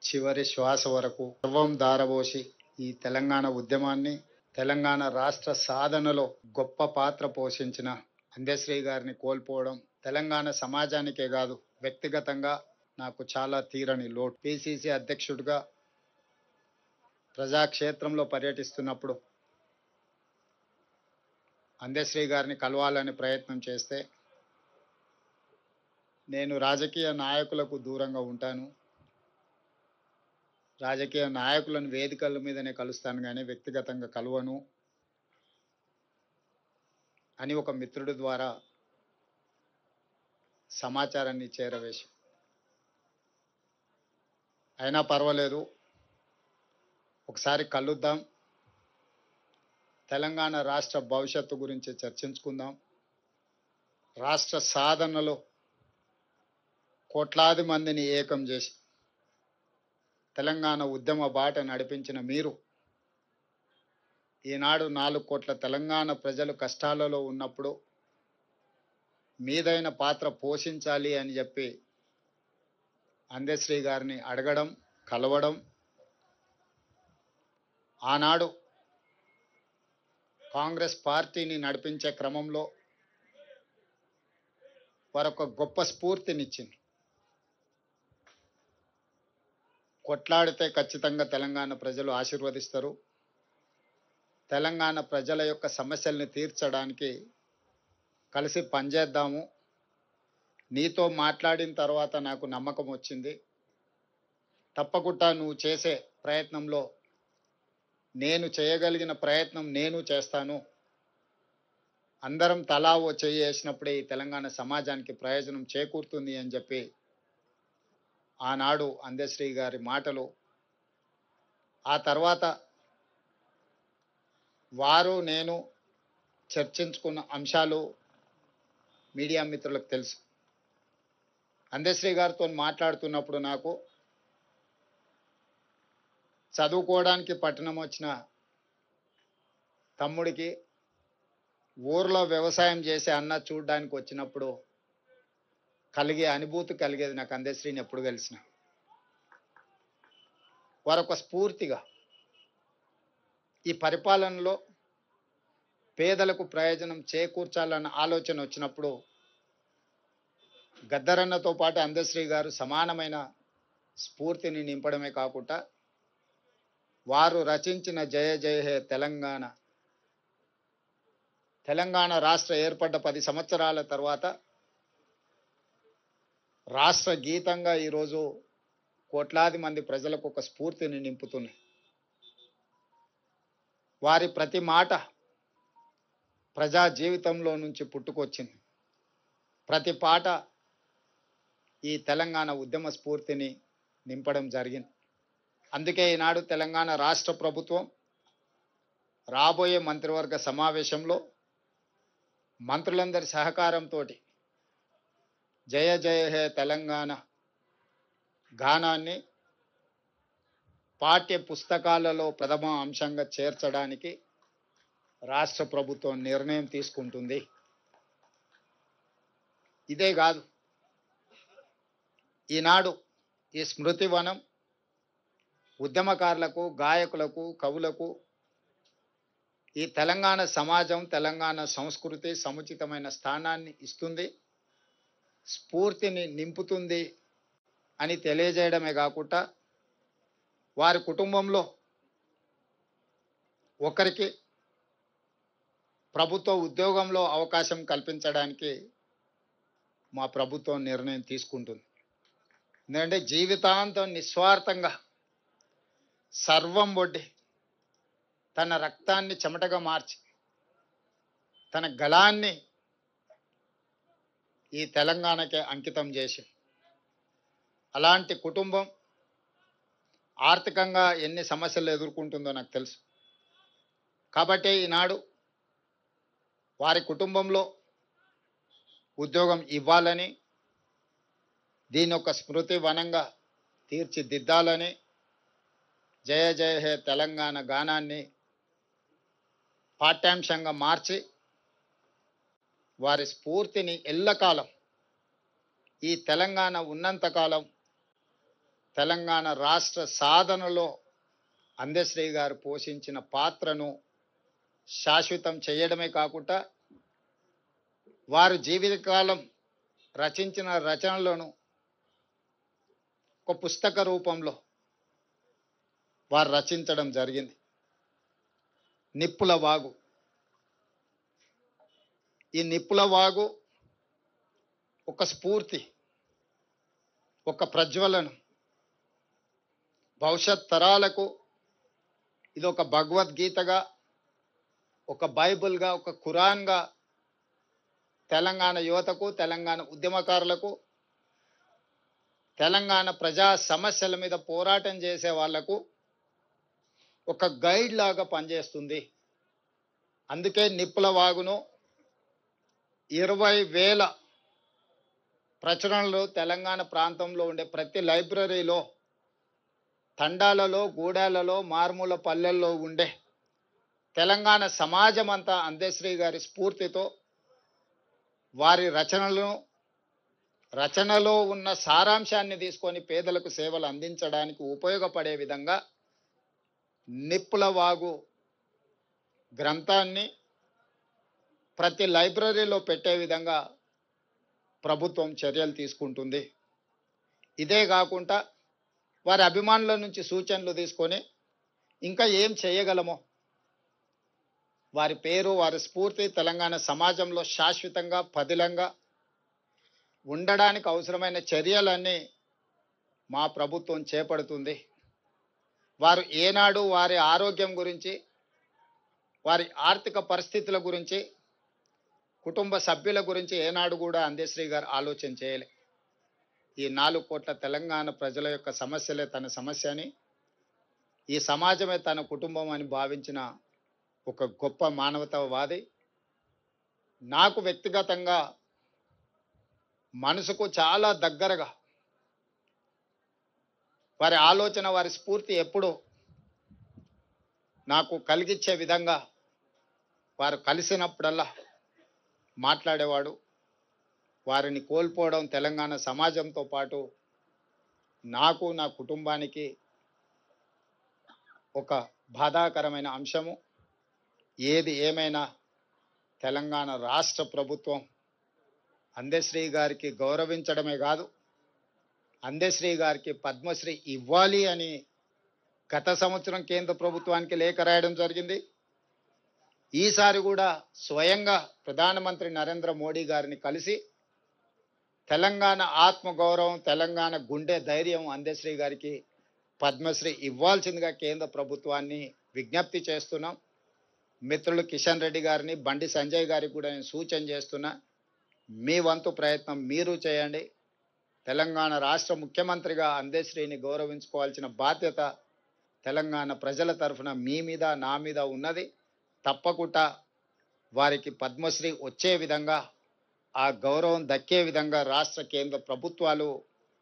చివరి శ్వాస వరకు సర్వం దారబోసి ఈ తెలంగాణ ఉద్యమాన్ని, తెలంగాణ రాష్ట్ర సాధనలో గొప్ప పాత్ర పోషించిన అందశ్రీ గారిని కోల్పోవడం తెలంగాణ సమాజానికే కాదు, వ్యక్తిగతంగా నాకు చాలా తీరని లోటు. పిసిసి అధ్యక్షుడిగా ప్రజాక్షేత్రంలో పర్యటిస్తున్నప్పుడు అందశ్రీ గారిని కలవాలని ప్రయత్నం చేస్తే, నేను రాజకీయ నాయకులకు దూరంగా ఉంటాను, రాజకీయ నాయకులను వేదికల మీదనే కలుస్తాను కానీ వ్యక్తిగతంగా కలవను అని ఒక మిత్రుడి ద్వారా సమాచారాన్ని చేరవేసి, అయినా పర్వాలేదు, ఒకసారి కలుద్దాం, తెలంగాణ రాష్ట్ర భవిష్యత్తు గురించి చర్చించుకుందాం, రాష్ట్ర సాధనలో కోట్లాది మందిని ఏకం చేసి తెలంగాణ ఉద్యమ బాట నడిపించిన మీరు ఈనాడు 4 కోట్ల తెలంగాణ ప్రజలు కష్టాలలో ఉన్నప్పుడు మీదైన పాత్ర పోషించాలి అని చెప్పి అందశ్రీ గారిని అడగడం, కలవడం, ఆనాడు కాంగ్రెస్ పార్టీని నడిపించే క్రమంలో వారొక గొప్ప స్ఫూర్తినిచ్చింది. కొట్లాడితే ఖచ్చితంగా తెలంగాణ ప్రజలు ఆశీర్వదిస్తారు, తెలంగాణ ప్రజల యొక్క సమస్యల్ని తీర్చడానికి కలిసి పనిచేద్దాము, నీతో మాట్లాడిన తర్వాత నాకు నమ్మకం వచ్చింది, తప్పకుండా నువ్వు చేసే ప్రయత్నంలో నేను చేయగలిగిన ప్రయత్నం నేను చేస్తాను, అందరం తలా ఓ చెయ్యి వేసినప్పుడే ఈ తెలంగాణ సమాజానికి ప్రయోజనం చేకూరుతుంది అని చెప్పి ఆనాడు అందశ్రీ గారి మాటలు, ఆ తర్వాత వారు నేను చర్చించుకున్న అంశాలు మీడియా మిత్రులకు తెలుసు. అందశ్రీ గారితో మాట్లాడుతున్నప్పుడు నాకు చదువుకోవడానికి పట్టణం వచ్చిన తమ్ముడికి ఊర్లో వ్యవసాయం చేసే అన్న చూడడానికి వచ్చినప్పుడు కలిగే అనుభూతి కలిగేది నాకు అందశ్రీని ఎప్పుడు కలిసిన. వారొక స్ఫూర్తిగా ఈ పరిపాలనలో పేదలకు ప్రయోజనం చేకూర్చాలన్న ఆలోచన వచ్చినప్పుడు గద్దరన్నతో పాటు అందశ్రీ గారు సమానమైన స్ఫూర్తిని నింపడమే కాకుండా వారు రచించిన జయ జయ హే తెలంగాణ, తెలంగాణ రాష్ట్ర ఏర్పడ్డ 10 సంవత్సరాల తర్వాత రాష్ట్ర గీతంగా ఈరోజు కోట్లాది మంది ప్రజలకు ఒక స్ఫూర్తిని నింపుతుంది. వారి ప్రతి మాట ప్రజా జీవితంలో నుంచి పుట్టుకొచ్చింది, ప్రతి పాట ఈ తెలంగాణ ఉద్యమ స్ఫూర్తిని నింపడం జరిగింది. అందుకే ఈనాడు తెలంగాణ రాష్ట్ర ప్రభుత్వం రాబోయే మంత్రివర్గ సమావేశంలో మంత్రులందరి సహకారంతో జయ జయ హే తెలంగాణ గానాన్ని పాఠ్య పుస్తకాలలో ప్రథమ అంశంగా చేర్చడానికి రాష్ట్ర ప్రభుత్వం నిర్ణయం తీసుకుంటుంది. ఇదే కాదు, ఈనాడు ఈ స్మృతివనం ఉద్యమకారులకు, గాయకులకు, కవులకు ఈ తెలంగాణ సమాజం, తెలంగాణ సంస్కృతి సముచితమైన స్థానాన్ని ఇస్తుంది, స్ఫూర్తిని నింపుతుంది అని తెలియజేయడమే కాకుండా వారి కుటుంబంలో ఒకరికి ప్రభుత్వ ఉద్యోగంలో అవకాశం కల్పించడానికి మా ప్రభుత్వం నిర్ణయం తీసుకుంటుంది. ఎందుకంటే జీవితాంతం నిస్వార్థంగా సర్వం ఒడ్డి తన రక్తాన్ని చెమటగా మార్చి తన గళాన్ని ఈ తెలంగాణకే అంకితం చేసి, అలాంటి కుటుంబం ఆర్థికంగా ఎన్ని సమస్యలు ఎదుర్కొంటుందో నాకు తెలుసు. కాబట్టి ఈనాడు వారి కుటుంబంలో ఉద్యోగం ఇవ్వాలని, దీని ఒక స్మృతి వనంగా తీర్చిదిద్దాలని జయ జయ హే తెలంగాణ గానాన్ని పాఠ్యాంశంగా మార్చి వారి స్ఫూర్తిని ఎల్లకాలం, ఈ తెలంగాణ ఉన్నంతకాలం తెలంగాణ రాష్ట్ర సాధనలో అందశ్రీ గారు పోషించిన పాత్రను శాశ్వతం చేయడమే కాకుండా వారు జీవితకాలం రచించిన రచనలను ఒక పుస్తక రూపంలో వారు రచించడం జరిగింది. నిప్పుల వాగు. ఈ నిప్పుల వాగు ఒక స్ఫూర్తి, ఒక ప్రజ్వలన, భవిష్యత్ తరాలకు ఇది ఒక భగవద్గీతగా, ఒక బైబిల్గా, ఒక ఖురాన్గా తెలంగాణ యువతకు, తెలంగాణ ఉద్యమకారులకు, తెలంగాణ ప్రజా సమస్యల మీద పోరాటం చేసే వాళ్లకు ఒక గైడ్ లాగా పనిచేస్తుంది. అందుకే నిప్పుల వాగును 20,000 ప్రచురణలు తెలంగాణ ప్రాంతంలో ఉండే ప్రతి లైబ్రరీలో, తండాలలో, గూడాలలో, మారుమూల పల్లెల్లో ఉండే తెలంగాణ సమాజం అంతా అందశ్రీ గారి స్ఫూర్తితో వారి రచనలో ఉన్న సారాంశాన్ని తీసుకొని పేదలకు సేవలు అందించడానికి ఉపయోగపడే విధంగా నిప్పుల వాగు గ్రంథాన్ని ప్రతి లైబ్రరీలో పెట్టే విధంగా ప్రభుత్వం చర్యలు తీసుకుంటుంది. ఇదే కాకుండా వారి అభిమానుల నుంచి సూచనలు తీసుకొని ఇంకా ఏం చేయగలమో, వారి పేరు, వారి స్ఫూర్తి తెలంగాణ సమాజంలో శాశ్వతంగా పదిలంగా ఉండడానికి అవసరమైన చర్యలన్నీ మా ప్రభుత్వం చేపడుతుంది. వారు ఏనాడు వారి ఆరోగ్యం గురించి, వారి ఆర్థిక పరిస్థితుల గురించి, కుటుంబ సభ్యుల గురించి ఏనాడు కూడా అందశ్రీ గారు ఆలోచన చేయలే. ఈ 4 కోట్ల తెలంగాణ ప్రజల యొక్క సమస్యలే తన సమస్య అని, ఈ సమాజమే తన కుటుంబం అని భావించిన ఒక గొప్ప మానవతావాది. నాకు వ్యక్తిగతంగా మనసుకు చాలా దగ్గరగా వారి ఆలోచన, వారి స్ఫూర్తి ఎప్పుడూ నాకు కలిగించే విధంగా వారు కలిసినప్పుడల్లా మాట్లాడేవాడు. వారిని కోల్పోవడం తెలంగాణ సమాజంతో పాటు నాకు, నా కుటుంబానికి ఒక బాధాకరమైన అంశము. ఏది ఏమైనా తెలంగాణ రాష్ట్ర ప్రభుత్వం అందశ్రీ గారికి గౌరవించడమే కాదు, అందశ్రీ గారికి పద్మశ్రీ ఇవ్వాలి అని గత సంవత్సరం కేంద్ర ప్రభుత్వానికి లేఖ రాయడం జరిగింది. ఈసారి కూడా స్వయంగా ప్రధానమంత్రి నరేంద్ర మోడీ గారిని కలిసి తెలంగాణ ఆత్మగౌరవం, తెలంగాణ గుండె ధైర్యం అందశ్రీ గారికి పద్మశ్రీ ఇవ్వాల్సిందిగా కేంద్ర ప్రభుత్వాన్ని విజ్ఞప్తి చేస్తున్నాం. మిత్రులు కిషన్ రెడ్డి గారిని, బండి సంజయ్ గారికి కూడా నేను సూచన చేస్తున్నా, మీ వంతు ప్రయత్నం మీరు చేయండి. తెలంగాణ రాష్ట్ర ముఖ్యమంత్రిగా అందశ్రీని గౌరవించుకోవాల్సిన బాధ్యత తెలంగాణ ప్రజల తరఫున మీ మీద, నా మీద ఉన్నది. తప్పకుండా వారికి పద్మశ్రీ వచ్చే విధంగా, ఆ గౌరవం దక్కే విధంగా రాష్ట్ర కేంద్ర ప్రభుత్వాలు